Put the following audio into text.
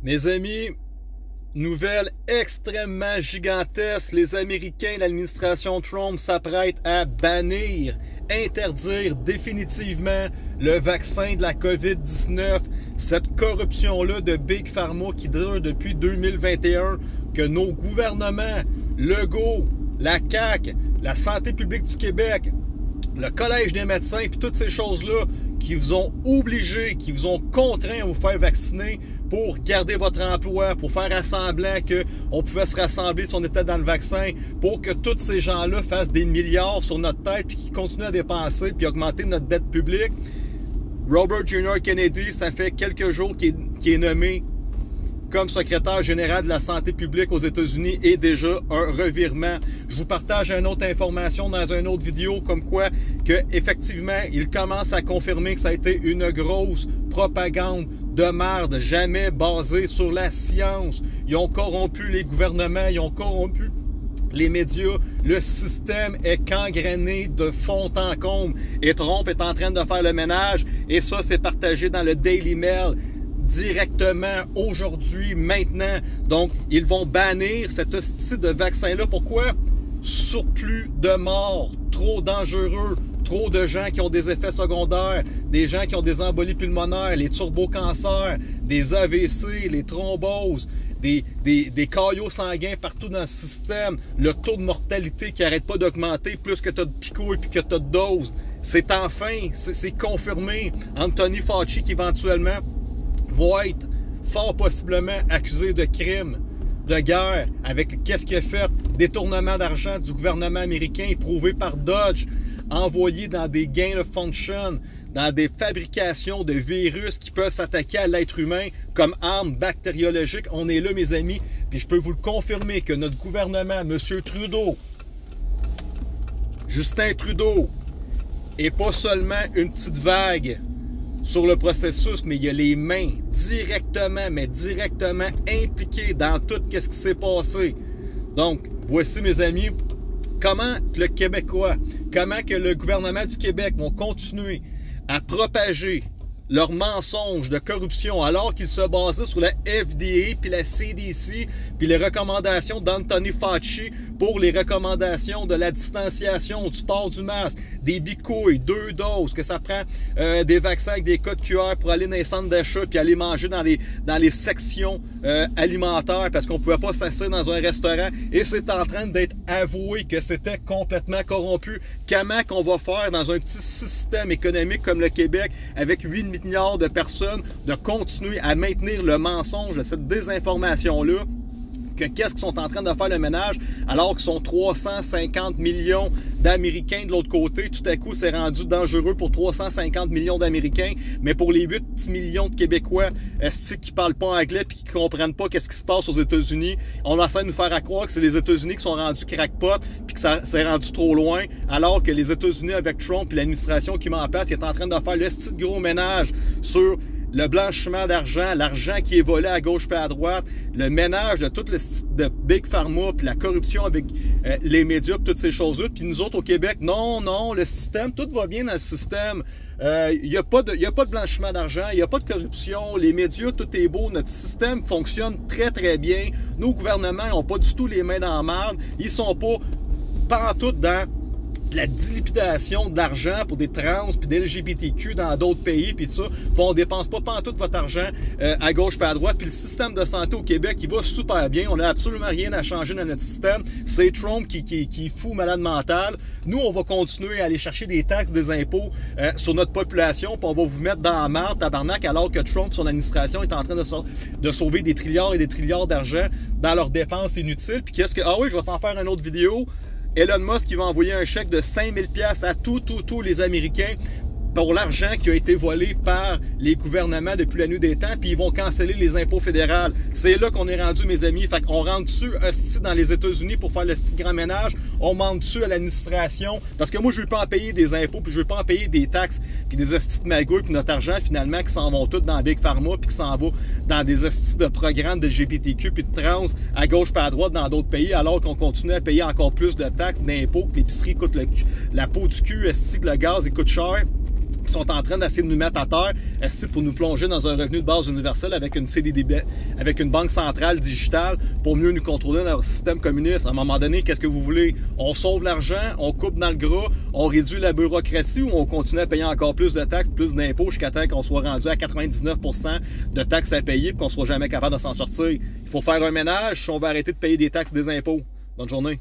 Mes amis, nouvelle extrêmement gigantesque. Les Américains, l'administration Trump s'apprête à bannir, interdire définitivement le vaccin de la COVID-19. Cette corruption-là de Big Pharma qui dure depuis 2021, que nos gouvernements, Legault, la CAQ, la Santé publique du Québec, le Collège des médecins, puis toutes ces choses-là qui vous ont obligé, qui vous ont contraint à vous faire vacciner pour garder votre emploi, pour faire semblant qu'on pouvait se rassembler si on était dans le vaccin, pour que tous ces gens-là fassent des milliards sur notre tête puis qu'ils continuent à dépenser puis augmenter notre dette publique. Robert Jr. Kennedy, ça fait quelques jours qu'il est nommé comme secrétaire général de la santé publique aux États-Unis et déjà un revirement. Je vous partage une autre information dans une autre vidéo comme quoi que effectivement il commence à confirmer que ça a été une grosse propagande de merde, jamais basée sur la science. Ils ont corrompu les gouvernements, ils ont corrompu les médias, le système est gangréné de fond en comble et Trump est en train de faire le ménage et ça c'est partagé dans le Daily Mail directement aujourd'hui, maintenant. Donc, ils vont bannir cette hostie de vaccin-là. Pourquoi? Surplus de morts, trop dangereux, trop de gens qui ont des effets secondaires, des gens qui ont des embolies pulmonaires, les turbocancers, des AVC, les thromboses, des caillots sanguins partout dans le système, le taux de mortalité qui n'arrête pas d'augmenter plus que tu as de picots et puis que tu as de doses. C'est enfin, c'est confirmé. Anthony Fauci qui éventuellement va être fort possiblement accusé de crime, de guerre, avec qu'est-ce qu'il a fait, détournement d'argent du gouvernement américain prouvé par Dodge, envoyé dans des gain of function, dans des fabrications de virus qui peuvent s'attaquer à l'être humain comme arme bactériologique. On est là, mes amis, puis je peux vous le confirmer que notre gouvernement, M. Trudeau, Justin Trudeau, est pas seulement une petite vague sur le processus, mais il y a les mains directement, mais directement impliquées dans tout ce qui s'est passé. Donc, voici mes amis, comment le Québécois, comment que le gouvernement du Québec vont continuer à propager leurs mensonges de corruption alors qu'ils se basaient sur la FDA puis la CDC puis les recommandations d'Anthony Fauci pour les recommandations de la distanciation, du port du masque, des bicouilles, 2 doses, que ça prend des vaccins avec des codes QR pour aller dans les centres d'achat puis aller manger dans les sections alimentaires parce qu'on pouvait pas s'asseoir dans un restaurant et c'est en train d'être avoué que c'était complètement corrompu. Comment qu'on va faire dans un petit système économique comme le Québec avec 8 milliards de personnes de continuer à maintenir le mensonge de cette désinformation-là, que qu'est-ce qu'ils sont en train de faire le ménage alors qu'ils sont 350 millions d'Américains de l'autre côté. Tout à coup, c'est rendu dangereux pour 350 millions d'Américains, mais pour les 8 petits millions de Québécois qui parlent pas anglais et qui comprennent pas qu'est-ce qui se passe aux États-Unis, on essaie de nous faire croire que c'est les États-Unis qui sont rendus crackpot puis que ça s'est rendu trop loin, alors que les États-Unis avec Trump et l'administration qui met en place, qui est en train de faire le petit gros ménage sur le blanchiment d'argent, l'argent qui est volé à gauche et à droite, le ménage de tout le de Big Pharma, puis la corruption avec les médias, toutes ces choses-là. Puis nous autres au Québec, non, le système, tout va bien dans le système. Il n'y a pas de blanchiment d'argent, il n'y a pas de corruption, les médias, tout est beau, notre système fonctionne très très bien. Nos gouvernements n'ont pas du tout les mains dans la merde, ils sont pas pantoute dans la dilapidation d'argent pour des trans puis des LGBTQ dans d'autres pays puis tout ça. Puis on dépense pas pantoute votre argent à gauche puis à droite. Puis le système de santé au Québec, il va super bien. On n'a absolument rien à changer dans notre système. C'est Trump qui est fou, malade mental. Nous, on va continuer à aller chercher des taxes, des impôts sur notre population puis on va vous mettre dans la merde, tabarnak, alors que Trump, son administration, est en train de sauver des trilliards et des trilliards d'argent dans leurs dépenses inutiles. Puis qu'est-ce que... Ah oui, je vais t'en faire une autre vidéo. Elon Musk qui va envoyer un chèque de 5000$ à tous les Américains pour l'argent qui a été volé par les gouvernements depuis la nuit des temps, puis ils vont canceller les impôts fédéraux. C'est là qu'on est rendu, mes amis. Fait qu'on rentre dessus hostie dans les États-Unis pour faire le petit grand ménage. On monte dessus à l'administration. Parce que moi, je veux pas en payer des impôts, puis je veux pas en payer des taxes, puis des hosties de magouilles, puis notre argent, finalement, qui s'en vont tous dans Big Pharma, puis qui s'en va dans des hosties de programmes de LGBTQ, puis de trans à gauche puis à droite dans d'autres pays, alors qu'on continue à payer encore plus de taxes, d'impôts, que l'épicerie coûte la peau du cul, hostie, que le gaz, il coûte cher. qui sont en train d'essayer de nous mettre à terre pour nous plonger dans un revenu de base universel avec une CDDB, avec une banque centrale digitale pour mieux nous contrôler dans leur système communiste. À un moment donné, qu'est-ce que vous voulez? On sauve l'argent, on coupe dans le gras, on réduit la bureaucratie ou on continue à payer encore plus de taxes, plus d'impôts jusqu'à temps qu'on soit rendu à 99% de taxes à payer et qu'on soit jamais capable de s'en sortir. Il faut faire un ménage si on veut arrêter de payer des taxes et des impôts. Bonne journée.